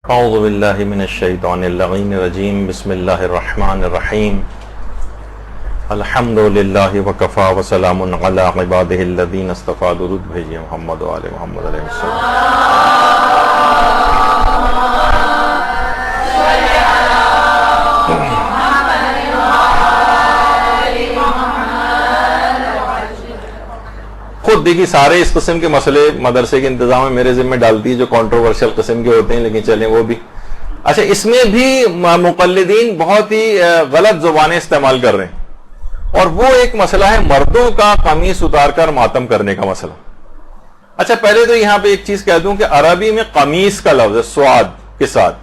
اعوذ باللہ من الشیطان اللعین الرجیم بسم اللہ الرحمن الرحیم الحمد للہ وکفا وسلام علی عبادہ الذین اصطفی درود بھیجئے محمد و آل محمد علیہ السلام۔ خود دیکھیے سارے اس قسم کے مسئلے مدرسے کے انتظام میں میرے ذمہ ڈالتی ہے جو کنٹروورشل قسم کے ہوتے ہیں، لیکن چلیں وہ بھی اچھا۔ اس میں بھی مقلدین بہت ہی غلط زبانیں استعمال کر رہے ہیں، اور وہ ایک مسئلہ ہے مردوں کا قمیص اتار کر ماتم کرنے کا مسئلہ۔ اچھا پہلے تو یہاں پہ ایک چیز کہہ دوں کہ عربی میں قمیص کا لفظ ہے سواد کے ساتھ،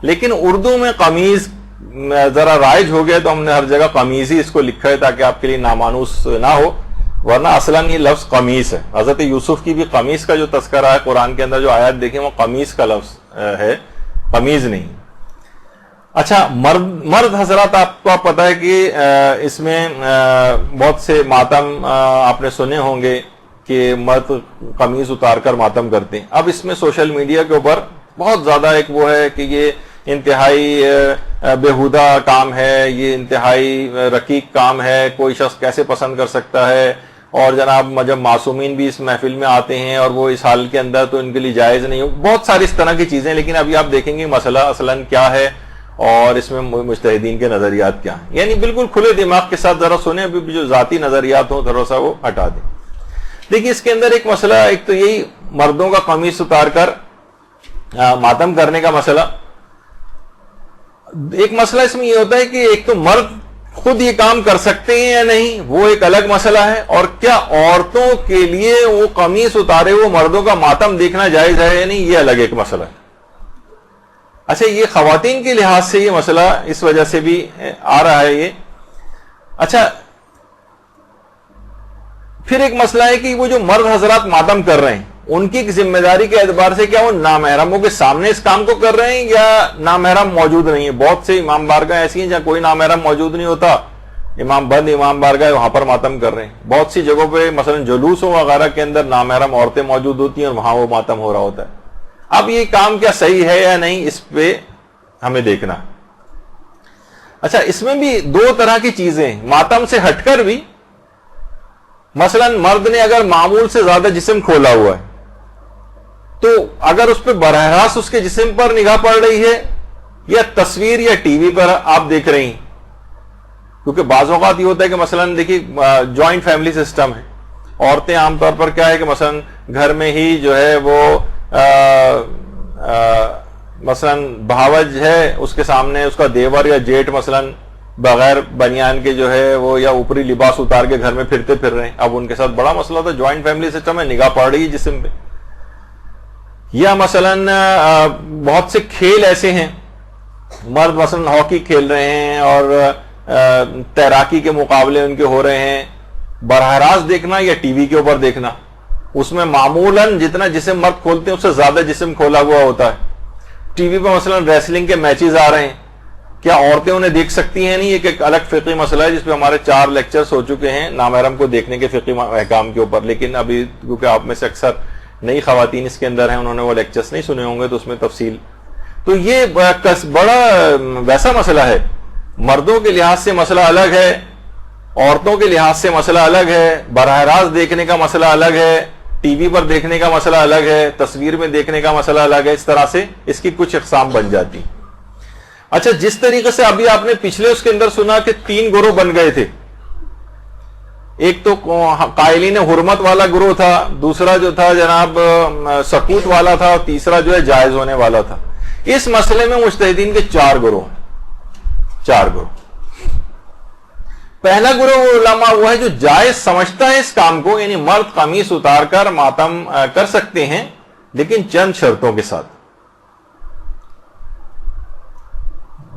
لیکن اردو میں قمیض ذرا رائج ہو گیا تو ہم نے ہر جگہ قمیض ہی اس کو لکھا ہے تاکہ آپ کے لیے نامانوس نہ ہو، ورنہ اصلاً یہ لفظ قمیص ہے۔ حضرت یوسف کی بھی قمیص کا جو تذکرہ ہے قرآن کے اندر، جو آیات دیکھیں وہ قمیص کا لفظ ہے، قمیض نہیں۔ اچھا مرد حضرات، آپ کو پتہ ہے کہ اس میں بہت سے ماتم آپ نے سنے ہوں گے کہ مرد قمیض اتار کر ماتم کرتے ہیں۔ اب اس میں سوشل میڈیا کے اوپر بہت زیادہ ایک وہ ہے کہ یہ انتہائی بےہودہ کام ہے، یہ انتہائی رقیق کام ہے، کوئی شخص کیسے پسند کر سکتا ہے، اور جناب جب معصومین بھی اس محفل میں آتے ہیں اور وہ اس حال کے اندر تو ان کے لیے جائز نہیں ہو، بہت ساری اس طرح کی چیزیں۔ لیکن ابھی آپ دیکھیں گے مسئلہ اصلاً کیا ہے اور اس میں مجتہدین کے نظریات کیا ہیں، یعنی بالکل کھلے دماغ کے ساتھ ذرا سنیں، ابھی جو ذاتی نظریات ہوں تھوڑا سا وہ ہٹا دیں۔ دیکھیے اس کے اندر ایک مسئلہ، ایک تو یہی مردوں کا قمیص اتار کر ماتم کرنے کا مسئلہ۔ ایک مسئلہ اس میں یہ ہوتا ہے کہ ایک تو مرد خود یہ کام کر سکتے ہیں یا نہیں، وہ ایک الگ مسئلہ ہے، اور کیا عورتوں کے لیے وہ قمیص اتارے وہ مردوں کا ماتم دیکھنا جائز ہے یا نہیں، یہ الگ ایک مسئلہ ہے۔ اچھا یہ خواتین کے لحاظ سے یہ مسئلہ اس وجہ سے بھی آ رہا ہے یہ۔ اچھا پھر ایک مسئلہ ہے کہ وہ جو مرد حضرات ماتم کر رہے ہیں ان کی ذمہ داری کے اعتبار سے کیا وہ نامحرموں کے سامنے اس کام کو کر رہے ہیں یا نامحرم موجود نہیں ہے؟ بہت سے امام بارگاہ ایسی ہیں جہاں کوئی نامحرم موجود نہیں ہوتا، امام بارگاہ وہاں پر ماتم کر رہے ہیں۔ بہت سی جگہوں پہ مثلا جلوسوں وغیرہ کے اندر نامحرم عورتیں موجود ہوتی ہیں اور وہاں وہ ماتم ہو رہا ہوتا ہے۔ اب یہ کام کیا صحیح ہے یا نہیں، اس پہ ہمیں دیکھنا ہے۔ اچھا اس میں بھی دو طرح کی چیزیں ماتم سے ہٹ کر بھی، مثلا مرد نے اگر معمول سے زیادہ جسم کھولا ہوا ہے تو اگر اس پہ براہ راست اس کے جسم پر نگاہ پڑ رہی ہے یا تصویر یا ٹی وی پر آپ دیکھ رہی ہیں، کیونکہ بعض اوقات یہ ہوتا ہے کہ مثلا دیکھیے جوائنٹ فیملی سسٹم ہے، عورتیں عام طور پر کیا ہے کہ مثلا گھر میں ہی جو ہے وہ مثلا بھاوج ہے، اس کے سامنے اس کا دیور یا جیٹ مثلا بغیر بنیان کے جو ہے وہ یا اوپری لباس اتار کے گھر میں پھرتے پھر رہے ہیں۔ اب ان کے ساتھ بڑا مسئلہ تھا، جوائنٹ فیملی سسٹم ہے، نگاہ پڑ رہی ہے جسم پہ۔ یا مثلا بہت سے کھیل ایسے ہیں، مرد مثلا ہاکی کھیل رہے ہیں اور تیراکی کے مقابلے ان کے ہو رہے ہیں، براہ راست دیکھنا یا ٹی وی کے اوپر دیکھنا، اس میں معمولاً جتنا جسم مرد کھولتے ہیں اس سے زیادہ جسم کھولا ہوا ہوتا ہے۔ ٹی وی پہ مثلا ریسلنگ کے میچز آ رہے ہیں، کیا عورتیں انہیں دیکھ سکتی ہیں؟ نہیں، ایک الگ فقہی مسئلہ ہے جس پہ ہمارے 4 لیکچرز ہو چکے ہیں نامحرم کو دیکھنے کے فقہی احکام کے اوپر، لیکن ابھی کیونکہ آپ میں سے اکثر نئی خواتین اس کے اندر ہیں، انہوں نے وہ لیکچرز نہیں سنے ہوں گے تو اس میں تفصیل۔ تو یہ بڑا ویسا مسئلہ ہے، مردوں کے لحاظ سے مسئلہ الگ ہے، عورتوں کے لحاظ سے مسئلہ الگ ہے، براہ راست دیکھنے کا مسئلہ الگ ہے، ٹی وی پر دیکھنے کا مسئلہ الگ ہے، تصویر میں دیکھنے کا مسئلہ الگ ہے۔ اس طرح سے اس کی کچھ اقسام بن جاتی۔ اچھا جس طریقے سے ابھی آپ نے پچھلے اس کے اندر سنا کہ 3 گروہ بن گئے تھے، ایک تو قائلین حرمت والا گروہ تھا، دوسرا جو تھا جناب سکوت والا تھا، اور تیسرا جو ہے جائز ہونے والا تھا۔ اس مسئلے میں مجتہدین کے 4 گروہ ہیں، 4 گروہ۔ پہلا گروہ علماء وہ ہے جو جائز سمجھتا ہے اس کام کو، یعنی مرد قمیص اتار کر ماتم کر سکتے ہیں لیکن چند شرطوں کے ساتھ،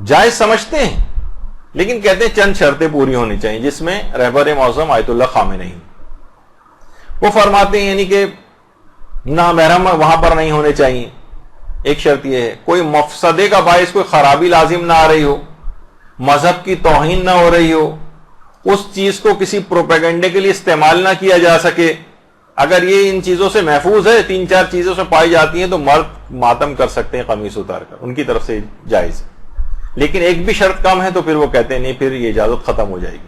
جائز سمجھتے ہیں لیکن کہتے ہیں چند شرطیں پوری ہونی چاہیے، جس میں رہبر معظم آیت اللہ خامنئی وہ فرماتے ہیں یعنی کہ نامحرم وہاں پر نہیں ہونے چاہیے۔ ایک شرط یہ ہے کوئی مفسدے کا باعث کوئی خرابی لازم نہ آ رہی ہو، مذہب کی توہین نہ ہو رہی ہو، اس چیز کو کسی پروپیگنڈے کے لیے استعمال نہ کیا جا سکے، اگر یہ ان چیزوں سے محفوظ ہے، 3-4 چیزوں سے پائی جاتی ہیں، تو مرد ماتم کر سکتے ہیں قمیص اتار کر، ان کی طرف سے جائز ہے۔ لیکن ایک بھی شرط کم ہے تو پھر وہ کہتے ہیں نہیں، پھر یہ اجازت ختم ہو جائے گی۔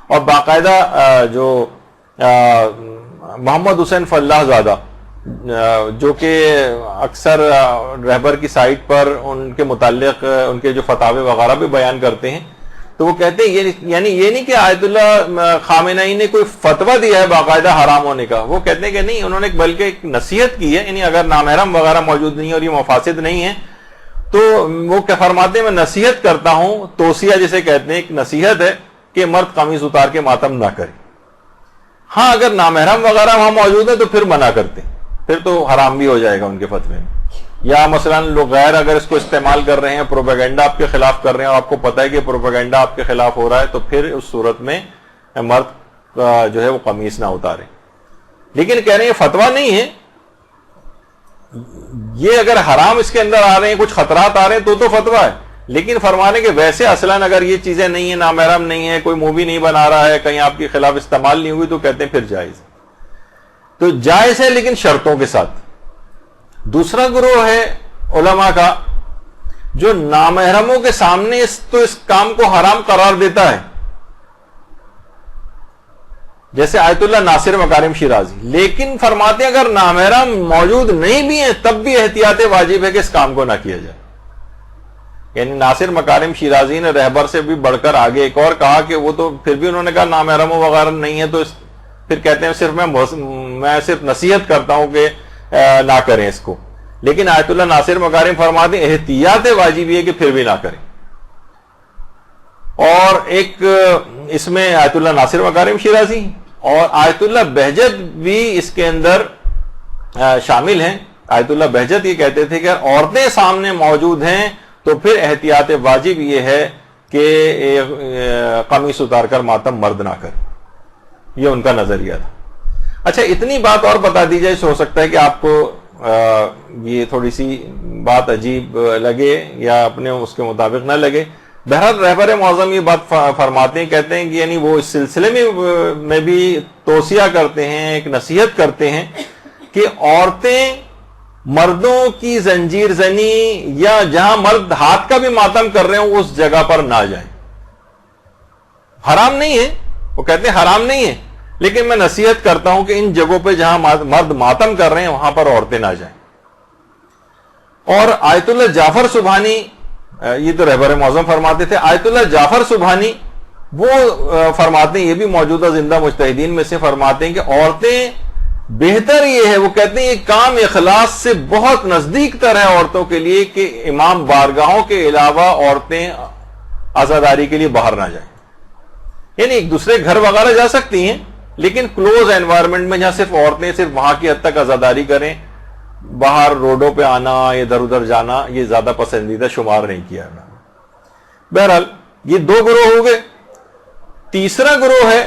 اور باقاعدہ جو محمد حسین فلاح زادہ، جو کہ اکثر رہبر کی سائٹ پر ان کے متعلق ان کے جو فتاوے وغیرہ بھی بیان کرتے ہیں، تو وہ کہتے ہیں یعنی یہ نہیں کہ آیت اللہ خامنہئی نے کوئی فتویٰ دیا ہے باقاعدہ حرام ہونے کا، وہ کہتے ہیں کہ نہیں، انہوں نے بلکہ ایک نصیحت کی ہے، یعنی اگر نامحرم وغیرہ موجود نہیں ہے اور یہ مفاسد نہیں ہے تو وہ کیا فرماتے ہیں، میں نصیحت کرتا ہوں، توصیہ جسے کہتے ہیں، ایک نصیحت ہے کہ مرد قمیص اتار کے ماتم نہ کرے۔ ہاں اگر نامحرم وغیرہ وہاں موجود ہے تو پھر منع کرتے ہیں، پھر تو حرام بھی ہو جائے گا ان کے فتوے میں۔ یا مثلا لوگ غیر اگر اس کو استعمال کر رہے ہیں، پروپیگنڈا آپ کے خلاف کر رہے ہیں اور آپ کو پتہ ہے کہ پروپیگنڈا آپ کے خلاف ہو رہا ہے، تو پھر اس صورت میں مرد جو ہے وہ قمیص نہ اتارے۔ لیکن کہہ رہے ہیں فتویٰ نہیں ہے یہ، اگر حرام اس کے اندر آ رہے ہیں، کچھ خطرات آ رہے ہیں تو فتویٰ ہے، لیکن فرمانے کہ ویسے اصلاً اگر یہ چیزیں نہیں ہیں، نامحرم نہیں ہے، کوئی مووی نہیں بنا رہا ہے، کہیں آپ کے خلاف استعمال نہیں ہوئی، تو کہتے ہیں پھر جائز۔ تو جائز ہے لیکن شرطوں کے ساتھ۔ دوسرا گروہ ہے علماء کا جو نامحرموں کے سامنے اس کام کو حرام قرار دیتا ہے، جیسے آیت اللہ ناصر مکارم شیرازی، لیکن فرماتے ہیں اگر نامحرم موجود نہیں بھی ہیں تب بھی احتیاط واجب ہے کہ اس کام کو نہ کیا جائے۔ یعنی ناصر مکارم شیرازی نے رہبر سے بھی بڑھ کر آگے ایک اور کہا کہ وہ تو پھر بھی انہوں نے کہا نامحرموں وغیرہ نہیں ہے، تو پھر کہتے ہیں صرف میں صرف نصیحت کرتا ہوں کہ نہ کریں اس کو، لیکن آیت اللہ ناصر مکارم فرماتے ہیں احتیاط واجب ہے کہ پھر بھی نہ کریں۔ اور ایک اس میں آیت اللہ ناصر مکارم شیرازی اور آیت اللہ بہجت بھی اس کے اندر شامل ہیں۔ آیت اللہ بہجت یہ کہتے تھے کہ عورتیں سامنے موجود ہیں تو پھر احتیاط واجب یہ ہے کہ قمیص اتار کر ماتم مرد نہ کرے، یہ ان کا نظریہ تھا۔ اچھا اتنی بات اور بتا دی جائے، ہو سکتا ہے کہ آپ کو یہ تھوڑی سی بات عجیب لگے یا اپنے اس کے مطابق نہ لگے۔ بہرحال رہبر معظم یہ بات فرماتے ہیں، کہتے ہیں کہ یعنی وہ اس سلسلے میں بھی توصیہ کرتے ہیں، ایک نصیحت کرتے ہیں کہ عورتیں مردوں کی زنجیر زنی یا جہاں مرد ہاتھ کا بھی ماتم کر رہے ہوں اس جگہ پر نہ جائیں۔ حرام نہیں ہے، وہ کہتے ہیں حرام نہیں ہے، لیکن میں نصیحت کرتا ہوں کہ ان جگہوں پہ جہاں مرد ماتم کر رہے ہیں وہاں پر عورتیں نہ جائیں۔ اور آیت اللہ جعفر سبحانی، یہ تو رہبر معظم فرماتے تھے، آیت اللہ جعفر سبحانی وہ فرماتے ہیں، یہ بھی موجودہ زندہ مجتہدین میں سے فرماتے ہیں کہ عورتیں بہتر یہ ہے، وہ کہتے ہیں یہ کام اخلاص سے بہت نزدیک تر ہے عورتوں کے لیے کہ امام بارگاہوں کے علاوہ عورتیں عزاداری کے لیے باہر نہ جائیں۔ یعنی ایک دوسرے گھر وغیرہ جا سکتی ہیں لیکن کلوز انوائرمنٹ میں جہاں صرف عورتیں صرف وہاں کی حد تک عزاداری کریں، باہر روڈوں پہ آنا ادھر ادھر جانا یہ زیادہ پسندیدہ شمار نہیں کیا ہے۔ بہرحال یہ دو گروہ ہو گئے۔ تیسرا گروہ ہے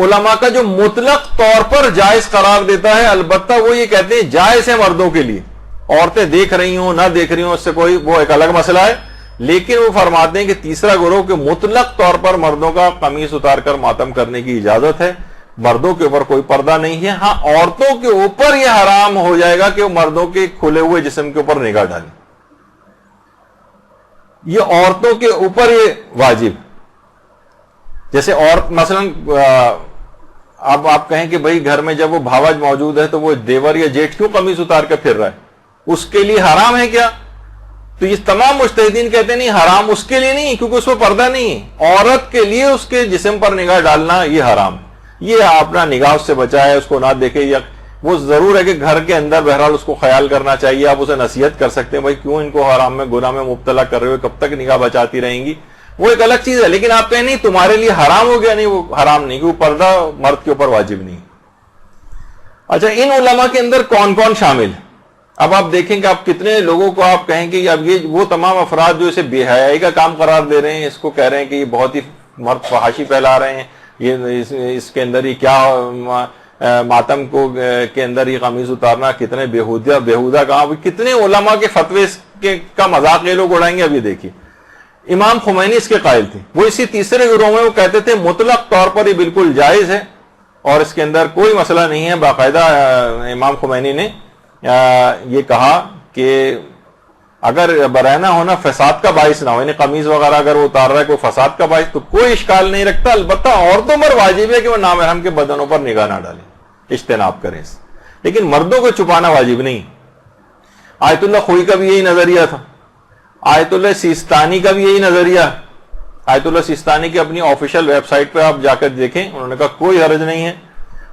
علماء کا جو مطلق طور پر جائز قرار دیتا ہے، البتہ وہ یہ کہتے ہیں جائز ہے مردوں کے لیے، عورتیں دیکھ رہی ہوں نہ دیکھ رہی ہوں اس سے کوئی وہ ایک الگ مسئلہ ہے، لیکن وہ فرماتے ہیں کہ تیسرا گروہ کے مطلق طور پر مردوں کا قمیص اتار کر ماتم کرنے کی اجازت ہے، مردوں کے اوپر کوئی پردہ نہیں ہے۔ ہاں عورتوں کے اوپر یہ حرام ہو جائے گا کہ وہ مردوں کے کھلے ہوئے جسم کے اوپر نگاہ ڈالیں، یہ عورتوں کے اوپر یہ واجب۔ جیسے عورت مثلا اب آپ کہیں کہ بھئی گھر میں جب وہ بھاوج موجود ہے تو وہ دیور یا جیٹھ کیوں قمیص اتار کے پھر رہا ہے، اس کے لیے حرام ہے کیا؟ تو یہ تمام مجتہدین کہتے ہیں نہیں، حرام اس کے لیے نہیں کیونکہ اس پر پردہ نہیں ہے، عورت کے لیے اس کے جسم پر نگاہ ڈالنا یہ حرام ہے، یہ اپنا نگاہ اس سے بچائے، اس کو نہ دیکھے، یا وہ ضرور ہے کہ گھر کے اندر بہرحال اس کو خیال کرنا چاہیے، آپ اسے نصیحت کر سکتے ہیں بھائی کیوں ان کو حرام میں گناہ میں مبتلا کر رہے ہوئے، کب تک نگاہ بچاتی رہیں گی، وہ ایک الگ چیز ہے، لیکن آپ کہیں نہیں تمہارے لیے حرام ہو گیا، نہیں وہ حرام نہیں، وہ پردہ مرد کے اوپر واجب نہیں۔ اچھا ان علماء کے اندر کون کون شامل ہے؟ اب آپ دیکھیں کہ آپ کتنے لوگوں کو آپ کہیں کہ اب یہ وہ تمام افراد جو اسے بے حیائی کا کام قرار دے رہے ہیں، اس کو کہہ رہے ہیں کہ یہ بہت ہی مرد فحاشی پھیلا رہے ہیں، یہ اس کے اندر یہ کیا ماتم کو کے اندر یہ قمیض اتارنا کتنے بےہودہ کام، کتنے علماء کے فتوے کا مذاق یہ لوگ اڑائیں گے۔ اب یہ دیکھیے امام خمینی اس کے قائل تھے، وہ اسی تیسرے گروہ میں وہ کہتے تھے مطلق طور پر یہ بالکل جائز ہے اور اس کے اندر کوئی مسئلہ نہیں ہے. باقاعدہ امام خمینی نے یہ کہا کہ اگر برہنہ ہونا فساد کا باعث نہ ہو, یعنی قمیض وغیرہ اگر وہ اتار رہا ہے کوئی فساد کا باعث, تو کوئی اشکال نہیں رکھتا. البتہ عورتوں پر واجب ہے کہ وہ نامحرم کے بدنوں پر نگاہ نہ ڈالیں, اجتناب کریں, لیکن مردوں کو چھپانا واجب نہیں. آیت اللہ خوئی کا بھی یہی نظریہ تھا, آیت اللہ سیستانی کا بھی یہی نظریہ. آیت اللہ سیستانی کی اپنی آفیشیل ویب سائٹ پہ آپ جا کر دیکھیں, انہوں نے کہا کوئی حرج نہیں ہے.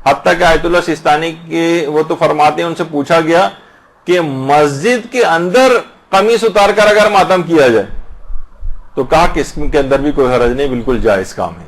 حتیٰ کہ آیت اللہ سیستانی کے وہ تو فرماتے ہیں, ان سے پوچھا گیا کہ مسجد کے اندر قمیص اتار کر اگر ماتم کیا جائے تو کہا کہ اس کے اندر بھی کوئی حرج نہیں, بالکل جائز کام ہے.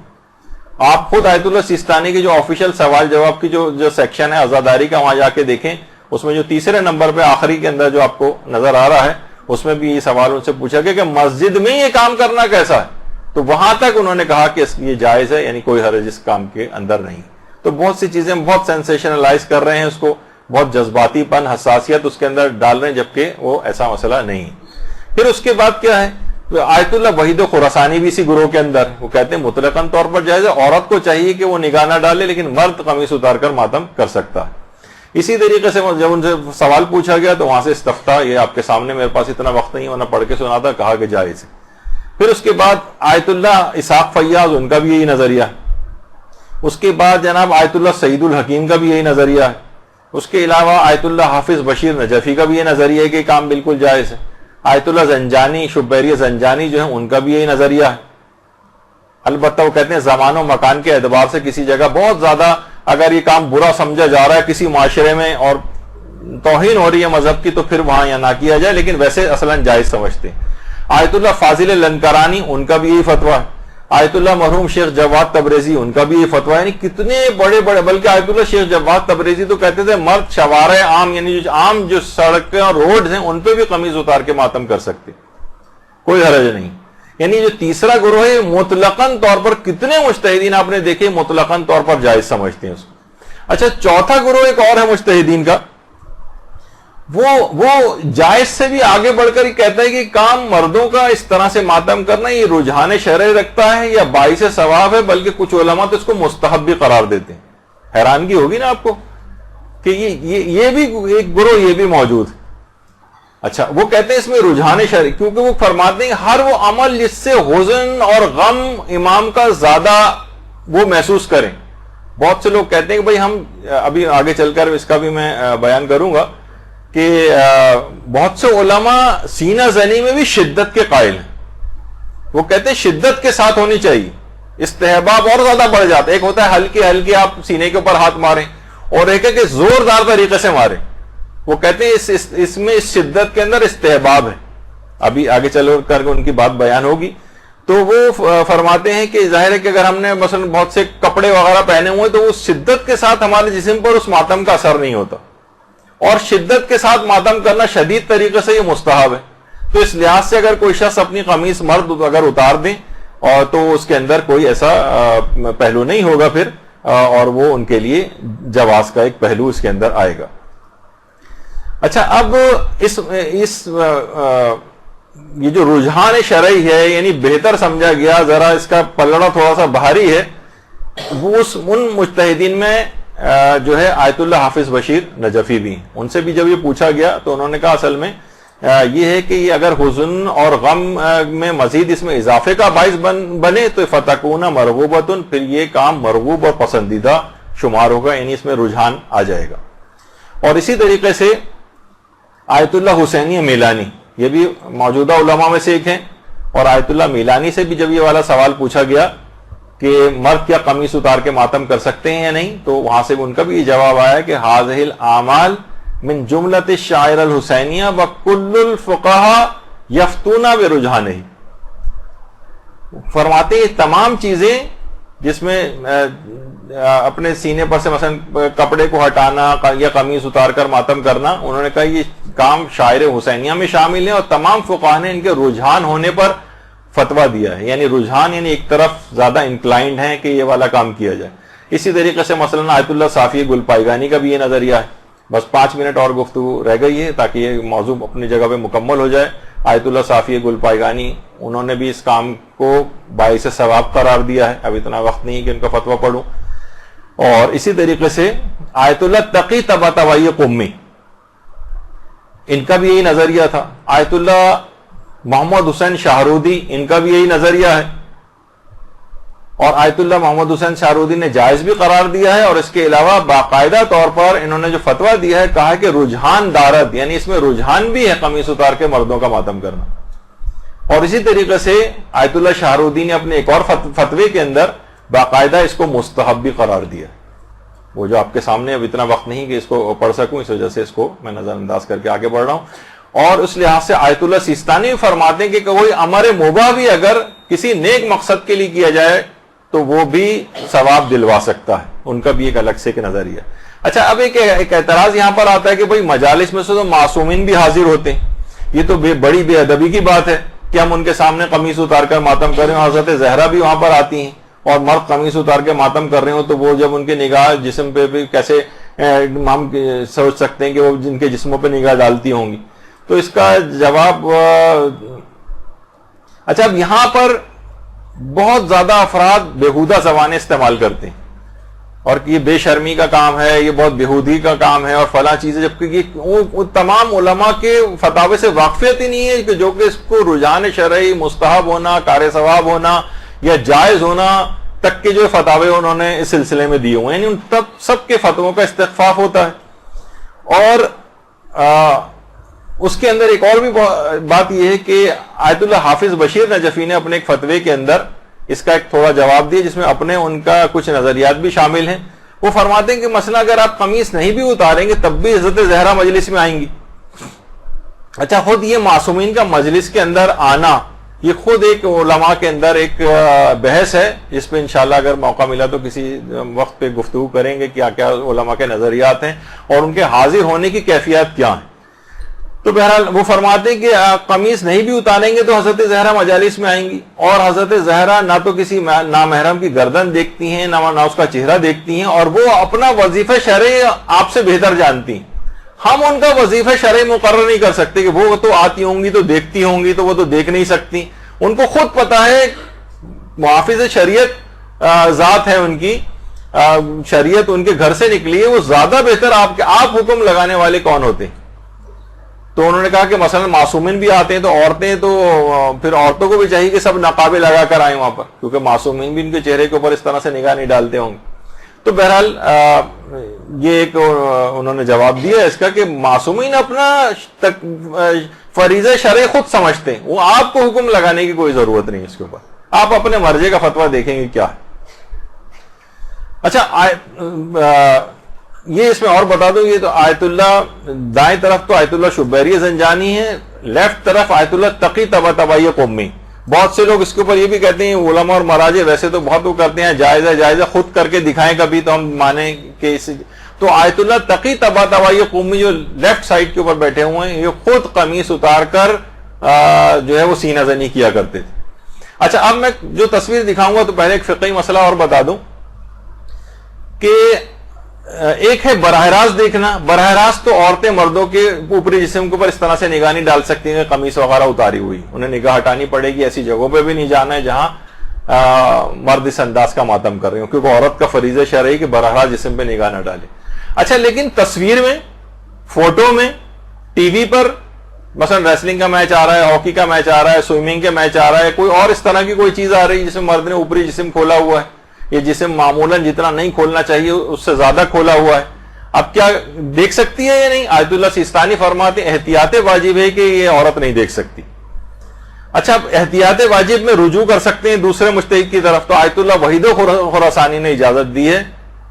آپ خود آیت اللہ سیستانی کی جو آفیشیل سوال جواب کی جو سیکشن ہے عزاداری کا, وہاں جا کے دیکھیں. اس میں جو تیسرے نمبر پہ آخری کے اندر جو آپ کو نظر آ رہا ہے, اس میں بھی یہ سوال ان سے پوچھا گیا کہ مسجد میں یہ کام کرنا کیسا ہے, تو وہاں تک انہوں نے کہا کہ یہ جائز ہے, یعنی کوئی حرج اس کام کے اندر نہیں. تو بہت سی چیزیں بہت سینسیشنلائز کر رہے ہیں اس کو, بہت جذباتی پن, حساسیت اس کے اندر ڈال رہے ہیں, جبکہ وہ ایسا مسئلہ نہیں. پھر اس کے بعد کیا ہے, آیت اللہ وحید خراسانی بھی اسی گروہ کے اندر, وہ کہتے ہیں مطلقاً طور پر جائز ہے, عورت کو چاہیے کہ وہ نگاہ نہ ڈالے, لیکن مرد قمیص اتار کر ماتم کر سکتا ہے. اسی طریقے سے جب ان سے سوال پوچھا گیا تو وہاں سے استفتاء, یہ آپ کے سامنے, میرے پاس اتنا وقت نہیں ورنہ پڑھ کے سناتا, کہا کہ جائز ہے. پھر اس کے بعد آیت اللہ اسحاق فیاض, ان کا بھی یہی نظریہ ہے. اس کے بعد جناب آیت اللہ سعید الحکیم کا بھی یہی نظریہ ہے. اس کے علاوہ آیت اللہ حافظ بشیر نجفی کا بھی یہ نظریہ ہے کہ کام بالکل جائز ہے. آیت اللہ زنجانی, شبیری زنجانی جو ہیں, ان کا بھی یہی نظریہ ہے. البتہ وہ کہتے ہیں زمان و مکان کے اعتبار سے کسی جگہ بہت زیادہ اگر یہ کام برا سمجھا جا رہا ہے کسی معاشرے میں اور توہین ہو رہی ہے مذہب کی, تو پھر وہاں یا نہ کیا جائے, لیکن ویسے اصلاً جائز سمجھتے ہیں. آیت اللہ فاضل لنکرانی, ان کا بھی یہی فتویٰ ہے. آیت اللہ مرحوم شیخ جواد تبریزی, ان کا بھی یہ فتویٰ ہے. یعنی کتنے بڑے بڑے, بلکہ آیت اللہ شیخ جواد تبریزی تو کہتے تھے مرد شوارع عام, یعنی جو عام جو سڑکیں اور روڈز ہیں ان پہ بھی قمیض اتار کے ماتم کر سکتے, کوئی حرج نہیں. یعنی جو تیسرا گروہ ہے مطلقاً طور پر کتنے مجتہدین آپ نے دیکھے مطلقاً طور پر جائز سمجھتے ہیں اس کو. اچھا, چوتھا گروہ ایک اور ہے مجتہدین کا, وہ جائز سے بھی آگے بڑھ کر یہ کہتا ہے کہ کام مردوں کا اس طرح سے ماتم کرنا یہ رجحان شرعی رکھتا ہے یا باعث ثواب ہے, بلکہ کچھ علماء تو اس کو مستحب بھی قرار دیتے ہیں. حیرانگی ہوگی نا آپ کو کہ یہ بھی ایک گروہ یہ بھی موجود ہے. اچھا, وہ کہتے ہیں اس میں رجحان شرعی, کیونکہ وہ فرماتے ہیں ہر وہ عمل جس سے حزن اور غم امام کا زیادہ وہ محسوس کریں. بہت سے لوگ کہتے ہیں کہ بھائی ہم ابھی آگے چل کر اس کا بھی میں بیان کروں گا کہ بہت سے علماء سینہ زنی میں بھی شدت کے قائل ہیں. وہ کہتے ہیں شدت کے ساتھ ہونی چاہیے, استحباب اور زیادہ بڑھ جاتا ہے. ایک ہوتا ہے ہلکے ہلکے آپ سینے کے اوپر ہاتھ ماریں, اور ایک ہے کہ زوردار طریقے سے ماریں. وہ کہتے ہیں اس میں اس شدت کے اندر استحباب ہے. ابھی آگے چل کر ان کی بات بیان ہوگی. تو وہ فرماتے ہیں کہ ظاہر ہے کہ اگر ہم نے مثلا بہت سے کپڑے وغیرہ پہنے ہوئے تو وہ شدت کے ساتھ ہمارے جسم پر اس ماتم کا اثر نہیں ہوتا, اور شدت کے ساتھ ماتم کرنا شدید طریقے سے یہ مستحب ہے. تو اس لحاظ سے اگر کوئی شخص اپنی قمیص مرد اگر اتار دیں اور تو اس کے اندر کوئی ایسا پہلو نہیں ہوگا پھر, اور وہ ان کے لیے جواز کا ایک پہلو اس کے اندر آئے گا. اچھا, اب اس یہ جو رجحان شرعی ہے یعنی بہتر سمجھا گیا, ذرا اس کا پلڑا تھوڑا سا بھاری ہے, وہ ان مجتہدین میں جو ہے آیت اللہ حافظ بشیر نجفی بھی. ان سے بھی جب یہ پوچھا گیا تو انہوں نے کہا اصل میں یہ ہے کہ یہ اگر حزن اور غم میں مزید اس میں اضافے کا باعث بنے تو فتکون مرغوبۃ, پھر یہ کام مرغوب اور پسندیدہ شمار ہوگا, یعنی اس میں رجحان آ جائے گا. اور اسی طریقے سے آیت اللہ حسینی میلانی, یہ بھی موجودہ علماء میں سے ایک ہیں, اور آیت اللہ میلانی سے بھی جب یہ والا سوال پوچھا گیا کہ مرد کیا قمیص اتار کے ماتم کر سکتے ہیں یا نہیں, تو وہاں سے ان کا بھی یہ جواب آیا کہ هذه الاعمال من جملۃ الشعائر الحسینیہ وکل الفقہاء یفتون برجحانہ. فرماتے ہیں تمام چیزیں جس میں اپنے سینے پر سے مثلا کپڑے کو ہٹانا یا قمیص اتار کر ماتم کرنا, انہوں نے کہا یہ کام شاعر حسینیہ میں شامل ہے, اور تمام فقہاء نے ان کے رجحان ہونے پر فتویٰ دیا ہے. یعنی رجحان یعنی ایک طرف زیادہ انکلائنڈ ہیں کہ یہ والا کام کیا جائے. اسی طریقے سے مثلا آیت اللہ صافی گل پائگانی کا بھی یہ نظریہ ہے. بس 5 منٹ اور گفتگو رہ گئی ہے تاکہ یہ موضوع اپنی جگہ پہ مکمل ہو جائے. آیت اللہ صافی گل پائگانی, انہوں نے بھی اس کام کو باعث ثواب قرار دیا ہے. اب اتنا وقت نہیں کہ ان کا فتویٰ پڑھوں. اور اسی طریقے سے آیت اللہ تقی طباطبائی قمی، ان کا بھی یہی نظریہ تھا. آیت اللہ محمد حسین شاہرودی، ان کا بھی یہی نظریہ ہے، اور آیت اللہ محمد حسین شاہرودی نے جائز بھی قرار دیا ہے، اور اس کے علاوہ باقاعدہ طور پر انہوں نے جو فتویٰ دیا ہے کہا کہ رجحان دارد، یعنی اس میں رجحان بھی ہے قمیص اتار کے مردوں کا ماتم کرنا. اور اسی طریقے سے آیت اللہ شاہرودی نے اپنے ایک اور فتوے کے اندر باقاعدہ اس کو مستحب بھی قرار دیا. وہ جو آپ کے سامنے اب اتنا وقت نہیں کہ اس کو پڑھ سکوں، اس وجہ سے اس کو میں نظر انداز کر کے آگے بڑھ رہا ہوں. اور اس لحاظ سے آیت اللہ سیستانی فرماتے ہیں کہ کوئی امر مباح بھی اگر کسی نیک مقصد کے لیے کیا جائے تو وہ بھی ثواب دلوا سکتا ہے. ان کا بھی ایک الگ سے ایک نظریہ. اچھا، اب ایک اعتراض یہاں پر آتا ہے کہ بھئی مجالس میں سے تو معصومین بھی حاضر ہوتے ہیں، یہ تو بڑی بے ادبی کی بات ہے کہ ہم ان کے سامنے قمیص اتار کر ماتم کر رہے ہیں. حضرت زہرا بھی وہاں پر آتی ہیں اور مرد قمیص اتار کے ماتم کر رہے ہوں تو وہ جب ان کے نگاہ جسم پہ بھی کیسے ہم سوچ سکتے ہیں کہ وہ جن کے جسموں پہ نگاہ ڈالتی ہوں گی. تو اس کا جواب اچھا، اب یہاں پر بہت زیادہ افراد بیہودہ زبانیں استعمال کرتے ہیں اور یہ بے شرمی کا کام ہے، یہ بہت بیہودی کا کام ہے اور فلاں چیزیں، جبکہ یہ تمام علماء کے فتاوے سے واقفیت ہی نہیں ہے کہ جو کہ اس کو رجحان شرعی، مستحب ہونا، کار ثواب ہونا یا جائز ہونا تک کے جو فتاوے انہوں نے اس سلسلے میں دیے ہوئے ہیں، یعنی ان سب کے فتووں کا استخفاف ہوتا ہے. اور اس کے اندر ایک اور بھی بات یہ ہے کہ آیت اللہ حافظ بشیر نجفی نے اپنے ایک فتوے کے اندر اس کا ایک تھوڑا جواب دیا، جس میں اپنے ان کا کچھ نظریات بھی شامل ہیں. وہ فرماتے ہیں کہ مثلا اگر آپ قمیص نہیں بھی اتاریں گے تب بھی حضرت زہرا مجلس میں آئیں گی. اچھا، خود یہ معصومین کا مجلس کے اندر آنا، یہ خود ایک علماء کے اندر ایک بحث ہے، جس پہ انشاءاللہ اگر موقع ملا تو کسی وقت پہ گفتگو کریں گے کیا کیا علماء کے نظریات ہیں اور ان کے حاضر ہونے کی کیفیت کیا ہیں. تو بہرحال وہ فرماتے ہیں کہ قمیص نہیں بھی اتاریں گے تو حضرت زہرا مجالس میں آئیں گی، اور حضرت زہرا نہ تو کسی نامحرم کی گردن دیکھتی ہیں نہ اس کا چہرہ دیکھتی ہیں، اور وہ اپنا وظیفہ شرعی آپ سے بہتر جانتی ہیں. ہم ان کا وظیفہ شرعی مقرر نہیں کر سکتے کہ وہ تو آتی ہوں گی تو دیکھتی ہوں گی، تو وہ تو دیکھ نہیں سکتی. ان کو خود پتا ہے، محافظ شریعت ذات ہے ان کی، شریعت ان کے گھر سے نکلی ہے، وہ زیادہ بہتر آپ حکم لگانے والے کون ہوتے ہیں. تو انہوں نے کہا کہ مثلا معصومین بھی آتے ہیں تو عورتیں، تو پھر عورتوں کو بھی چاہیے کہ سب نقابیں لگا کر آئیں وہاں پر، کیونکہ معصومین بھی ان کے چہرے کے اوپر اس طرح سے نگاہ نہیں ڈالتے ہوں گے. تو بہرحال یہ ایک انہوں نے جواب دیا اس کا کہ معصومین اپنا فریضہ شرعی خود سمجھتے ہیں، وہ آپ کو حکم لگانے کی کوئی ضرورت نہیں اس کے اوپر، آپ اپنے مرضی کا فتویٰ دیکھیں گے کیا ہے. اچھا، یہ اس میں اور بتا دوں، یہ تو آیت اللہ دائیں طرف تو آیت اللہ شبیری زنجانی ہے، لیفٹ طرف آیت اللہ تقی طباطبائی قمی. بہت سے لوگ اس کے اوپر یہ بھی کہتے ہیں، علماء اور مراجع ویسے تو بہت وہ کرتے ہیں جائز ہے جائز ہے، خود کر کے دکھائیں کبھی تو ہم مانیں کہ تو آیت اللہ تقی طباطبائی قمی جو لیفٹ سائڈ کے اوپر بیٹھے ہوئے ہیں، یہ خود قمیص اتار کر جو ہے وہ سینہ زنی کیا کرتے تھے. اچھا، اب میں جو تصویر دکھاؤں گا تو پہلے ایک فقہی مسئلہ اور بتا دوں کہ ایک ہے براہ راست دیکھنا. براہ راست تو عورتیں مردوں کے اوپری جسم کے اوپر اس طرح سے نگاہ نہیں ڈال سکتی ہیں، قمیص وغیرہ اتاری ہوئی، انہیں نگاہ ہٹانی پڑے گی. ایسی جگہوں پہ بھی نہیں جانا ہے جہاں مرد اس انداز کا ماتم کر رہے ہوں، کیونکہ عورت کا فریضہ شرعی کہ براہ راست جسم پہ نگاہ نہ ڈالے. اچھا، لیکن تصویر میں، فوٹو میں، ٹی وی پر مثلا ریسلنگ کا میچ آ رہا ہے، ہاکی کا میچ آ رہا ہے، سوئمنگ کا میچ آ رہا ہے، کوئی اور اس طرح کی کوئی چیز آ رہی ہے جس میں مرد نے اوپری جسم کھولا ہوا ہے، یہ جسم معمولاً جتنا نہیں کھولنا چاہیے اس سے زیادہ کھولا ہوا ہے، اب کیا دیکھ سکتی ہے یا نہیں؟ آیت اللہ سیستانی فرماتے احتیاط واجب ہے کہ یہ عورت نہیں دیکھ سکتی. اچھا، اب احتیاط واجب میں رجوع کر سکتے ہیں دوسرے مجتہد کی طرف. تو آیت اللہ وحید خراسانی نے اجازت دی ہے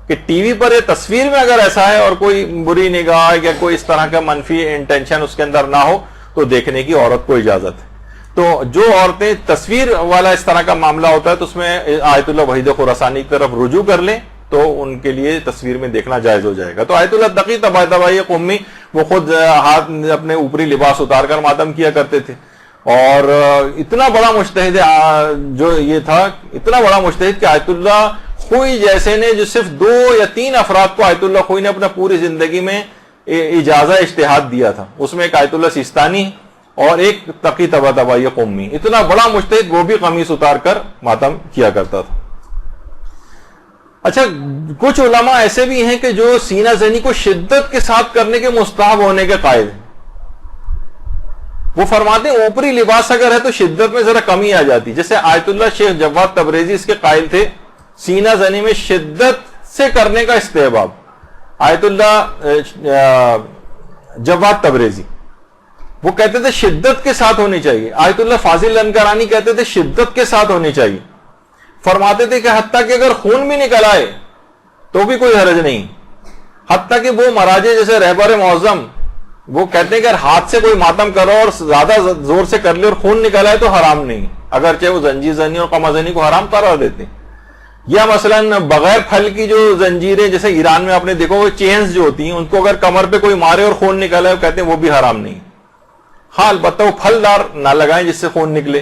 کہ ٹی وی پر یا تصویر میں اگر ایسا ہے اور کوئی بری نگاہ یا کوئی اس طرح کا منفی انٹینشن اس کے اندر نہ ہو تو دیکھنے کی عورت کو اجازت ہے. تو جو عورتیں تصویر والا اس طرح کا معاملہ ہوتا ہے تو اس میں آیت اللہ وحید خراسانی کی طرف رجوع کر لیں تو ان کے لیے تصویر میں دیکھنا جائز ہو جائے گا. تو آیت اللہ تقی طباطبائی قمی وہ خود ہاتھ اپنے اوپری لباس اتار کر ماتم کیا کرتے تھے، اور اتنا بڑا مجتہد جو یہ تھا، اتنا بڑا مجتہد کہ آیت اللہ خوئی جیسے نے جو صرف 2 یا 3 افراد کو آیت اللہ خوئی نے اپنا پوری زندگی میں اجازہ اجتہاد دیا تھا، اس میں ایک آیت اللہ سیستانی اور ایک تقی طباطبائی قمی. اتنا بڑا مجتہد وہ بھی قمیص اتار کر ماتم کیا کرتا تھا. اچھا کچھ علماء ایسے بھی ہیں کہ جو سینہ زنی کو شدت کے ساتھ کرنے کے مستحب ہونے کے قائل ہیں. وہ فرماتے ہیں اوپری لباس اگر ہے تو شدت میں ذرا کمی آ جاتی. جیسے آیت اللہ شیخ جواد تبریزی اس کے قائل تھے سینہ زنی میں شدت سے کرنے کا استحباب. آیت اللہ جواد تبریزی وہ کہتے تھے شدت کے ساتھ ہونی چاہیے. آیت اللہ فاضل لنکرانی کہتے تھے شدت کے ساتھ ہونی چاہیے. فرماتے تھے کہ حتیٰ کہ اگر خون بھی نکل آئے تو بھی کوئی حرج نہیں. حتیٰ کہ وہ مراجع جیسے رہبر معظم وہ کہتے ہیں کہ اگر ہاتھ سے کوئی ماتم کرو اور زیادہ زور سے کر لے اور خون نکل آئے تو حرام نہیں, اگرچہ وہ زنجیر زنی اور قمع زنی کو حرام قرار دیتے ہیں. یا مثلا بغیر پھل کی جو زنجیریں جیسے ایران میں آپ نے دیکھو وہ چینز جو ہوتی ہیں ان کو اگر کمر پہ کوئی مارے اور خون نکل آئے وہ کہتے ہیں وہ بھی حرام نہیں. ہاں البتہ وہ پھلدار نہ لگائیں جس سے خون نکلے.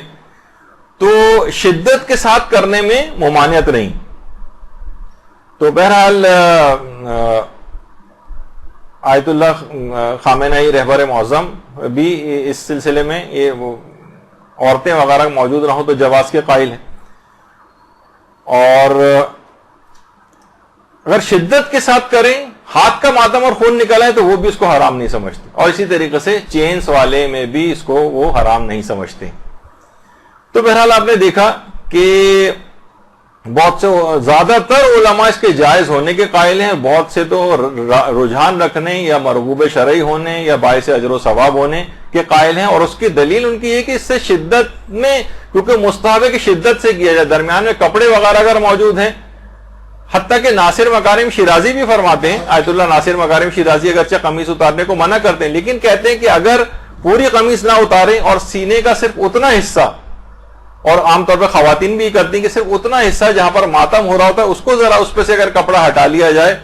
تو شدت کے ساتھ کرنے میں ممانعت نہیں. تو بہرحال آیت اللہ خامنہئی رہبر معظم بھی اس سلسلے میں یہ عورتیں وغیرہ موجود نہ ہوں تو جواز کے قائل ہیں. اور اگر شدت کے ساتھ کریں ہاتھ کا ماتم اور خون نکلا ہے تو وہ بھی اس کو حرام نہیں سمجھتے. اور اسی طریقے سے چینس والے میں بھی اس کو وہ حرام نہیں سمجھتے. تو بہرحال آپ نے دیکھا کہ بہت سے زیادہ تر علماء اس کے جائز ہونے کے قائل ہیں, بہت سے تو رجحان رکھنے یا مرغوب شرعی ہونے یا باعث اجر و ثواب ہونے کے قائل ہیں. اور اس کی دلیل ان کی یہ کہ اس سے شدت میں کیونکہ مستحب ہے کہ شدت سے کیا جائے, درمیان میں کپڑے وغیرہ اگر موجود ہیں. حتیٰ کہ ناصر مکارم شیرازی بھی فرماتے ہیں, آیت اللہ ناصر مکارم شیرازی اگرچہ قمیص اتارنے کو منع کرتے ہیں لیکن کہتے ہیں کہ اگر پوری قمیص نہ اتاریں اور سینے کا صرف اتنا حصہ, اور عام طور پہ خواتین بھی کرتی ہیں کہ صرف اتنا حصہ جہاں پر ماتم ہو رہا ہوتا ہے اس کو ذرا اس پہ سے اگر کپڑا ہٹا لیا جائے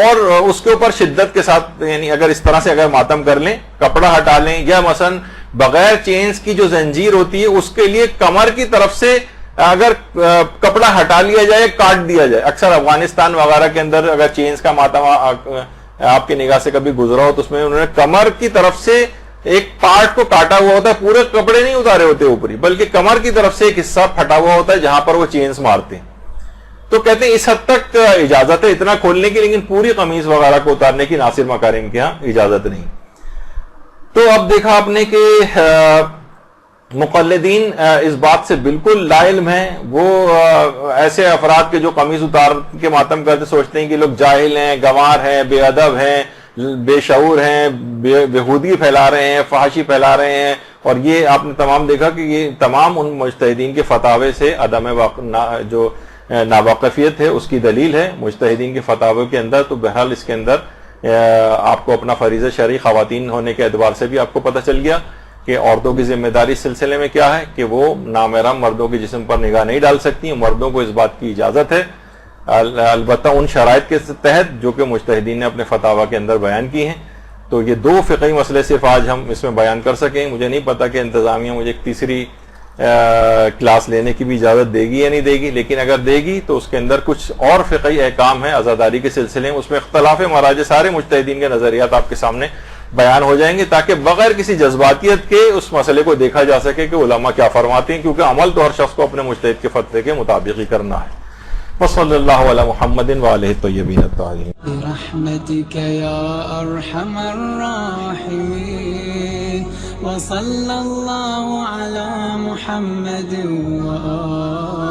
اور اس کے اوپر شدت کے ساتھ یعنی اگر اس طرح سے اگر ماتم کر لیں, کپڑا ہٹا لیں, یا مثلا بغیر چینز کی جو زنجیر ہوتی ہے اس کے لیے کمر کی طرف سے اگر کپڑا ہٹا لیا جائے کاٹ دیا جائے. اکثر افغانستان وغیرہ کے اندر اگر چینز کا ماتم آپ کی نگاہ سے کبھی گزرا ہو تو اس میں انہوں نے کمر کی طرف سے ایک پارٹ کو کاٹا ہوا ہوتا ہے, پورے کپڑے نہیں اتارے ہوتے اوپری بلکہ کمر کی طرف سے ایک حصہ پھٹا ہوا ہوتا ہے جہاں پر وہ چینز مارتے ہیں. تو کہتے ہیں اس حد تک اجازت ہے اتنا کھولنے کی, لیکن پوری قمیص وغیرہ کو اتارنے کی ناصر مکارم کے ہاں اجازت نہیں. تو اب دیکھا آپ نے کہ مقلدین اس بات سے بالکل لا علم ہیں. وہ ایسے افراد کے جو قمیص اتار کے ماتم کرتے سوچتے ہیں کہ لوگ جاہل ہیں, گنوار ہیں, بے ادب ہیں, بے شعور ہیں, بےہودگی پھیلا رہے ہیں, فحاشی پھیلا رہے ہیں. اور یہ آپ نے تمام دیکھا کہ یہ تمام ان مجتہدین کے فتاوے سے عدم جو ناواقفیت ہے اس کی دلیل ہے مجتہدین کے فتاوے کے اندر. تو بہرحال اس کے اندر آپ کو اپنا فریضہ شرعی خواتین ہونے کے اعتبار سے بھی آپ کو پتہ چل گیا کہ عورتوں کی ذمہ داری اس سلسلے میں کیا ہے کہ وہ نامحرم مردوں کے جسم پر نگاہ نہیں ڈال سکتی. مردوں کو اس بات کی اجازت ہے البتہ ان شرائط کے تحت جو کہ مجتہدین نے اپنے فتاوی کے اندر بیان کی ہیں. تو یہ دو فقہی مسئلے صرف آج ہم اس میں بیان کر سکیں. مجھے نہیں پتا کہ انتظامیہ مجھے ایک تیسری کلاس لینے کی بھی اجازت دے گی یا نہیں دے گی, لیکن اگر دے گی تو اس کے اندر کچھ اور فقہی احکام ہیں عزاداری کے سلسلے میں, اس میں اختلاف مراجع سارے مجتہدین کے نظریات آپ کے سامنے بیان ہو جائیں گے تاکہ بغیر کسی جذباتیت کے اس مسئلے کو دیکھا جا سکے کہ علماء کیا فرماتے ہیں, کیونکہ عمل تو ہر شخص کو اپنے مجتہد کے فتوے کے مطابق ہی کرنا ہے. وصلی اللہ علی محمد وآلہ الطیبین الطاہرین. برحمتک یا ارحم الراحمین وصلی اللہ علی محمد وآلہ